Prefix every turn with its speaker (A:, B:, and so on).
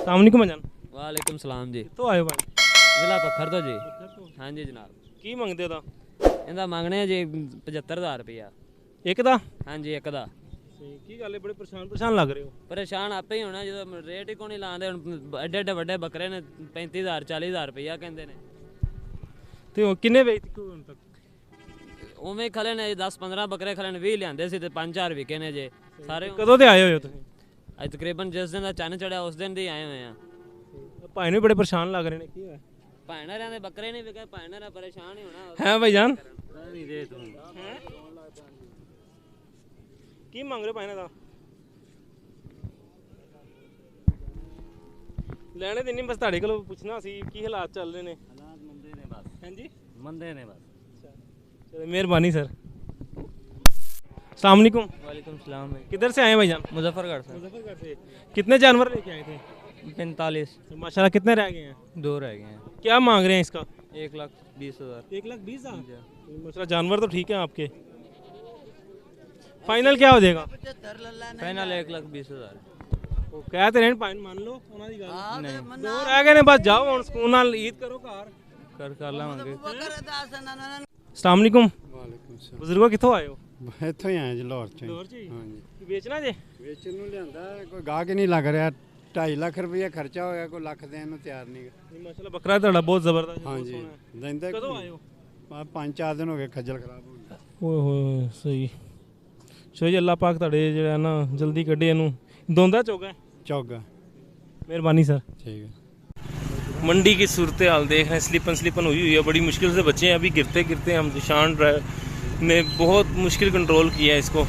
A: अस्सलामुअलैकुम भाईजान।
B: वालेकुम सलाम जी।
A: कितों आए हो भाई?
B: जिला पखर तो जी। हाँ जी जनाब।
A: की मंगते हो?
B: इनका मंगने जी 75,000 रुपया।
A: एक दा?
B: हाँ जी एक दा।
A: की गल है, बड़े परेशान लग रहे हो।
B: परेशान आपे ही होना जो रेट ही को नहीं लाते। एडे एडे बड़े बकरे ने 35,000 40,000 रुपया कहते हैं।
A: तो किन्ने बेचते हो हुण तक?
B: उमें ही खले ने 10-15 बकरे खले ने 20 लियांदे सी ते 5-4 विके ने जे सारे।
A: कदों ते आए हो तुसीं?
B: अज तकरीबन जिस दिन का चन्न चढ़िया उस दिन ही आए हुए हैं।
A: भाई ने बड़े परेशान लग रहे हैं, की होया?
B: भैनर दे बकरे नहीं विके, भैनर परेशान ही होना
A: है भाईजान।
B: हैं?
A: की मंग रहे हो भाई दा? ਲੈਣੇ ਤੇ ਨਹੀਂ, ਬਸ ਤੁਹਾਡੇ ਕੋਲੋਂ ਪੁੱਛਣਾ ਸੀ ਕੀ ਹਾਲਾਤ ਚੱਲ ਰਹੇ ਨੇ।
B: हालात मंदे ने बस।
A: ਹਾਂਜੀ
B: मंदे ने बस।
A: चलो मेहरबानी सर। अस्सलाम वालेकुम।
B: वालेकुम सलाम।
A: किधर से आए हैं भाईजान?
B: मुजफ्फरगढ़ से।
A: मुजफ्फरगढ़ से। कितने जानवर लेके आए थे?
B: 45।
A: तो माशाल्लाह कितने रह गए हैं?
B: 2 रह गए हैं।
A: क्या मांग रहे हैं इसका?
B: 1,20,000।
A: 1,20,000। माशाल्लाह जानवर तो ठीक है आपके। फाइनल क्या हो जाएगा?
B: फाइनल 1,20,000।
A: वो कहते रहे फाइन मान लो उन्हां दी गल।
B: नहीं
A: दो रह गए ने, बस जाओ हुण सुकून नाल ईद करो घर।
B: कर लावांगे।
A: अस्सलाम वालेकुम।
C: ਵਾਲੇਕੁਮ ਸਲਾਮ।
A: बुजुर्गो कित्थों आए हो?
C: ਇੱਥੋਂ ਹੀ ਆਏ ਜੀ ਲਾਹੌਰ ਚੋਂ।
A: ਲਾਹੌਰ ਚ ਹੀ?
C: ਹਾਂਜੀ।
A: बेचना जे?
C: ਵੇਚਣ ਨੂੰ ਲਿਆਂਦਾ, ਕੋਈ ਗਾਹਕ ਹੀ ਨਹੀਂ ਲੱਗ ਰਿਹਾ। 2.5 ਲੱਖ ਰੁਪਏ ਖਰਚਾ ਹੋਇਆ, ਕੋਈ ਲੱਖ ਦੇਣ ਨੂੰ ਤਿਆਰ ਨਹੀਂ।
A: माशाल्लाह बकरा ਤੁਹਾਡਾ ਬਹੁਤ ਜ਼ਬਰਦस्त ਹੈ।
C: ਹਾਂਜੀ ਦਿੰਦਾ।
A: ਕਦੋਂ ਆਏ ਹੋ?
C: 5-4 ਦਿਨ ਹੋ ਗਏ ਖੱਜਲ ਖਰਾਬ ਹੋ ਗਏ।
A: ਓਏ ਹੋਏ ਸਹੀ। ਚਲੋ ਜੀ, ਅੱਲਾਹ ਪਾਕ ਤੁਹਾਡੇ ਜਿਹੜਾ ਨਾ ਜਲਦੀ ਕੱਢੇ ਇਹਨੂੰ। ਦੋਂਦਾ ਚੋਗਾ।
C: ਚੌਗਾ।
A: मेहरबानी सर।
C: ठीक है।
A: मंडी की सूरत हाल देख रहे हैं, स्लिपन हुई है, बड़ी मुश्किल से बचे हैं अभी। गिरते गिरते हम जिशान ड्राइवर ने बहुत मुश्किल कंट्रोल किया है इसको।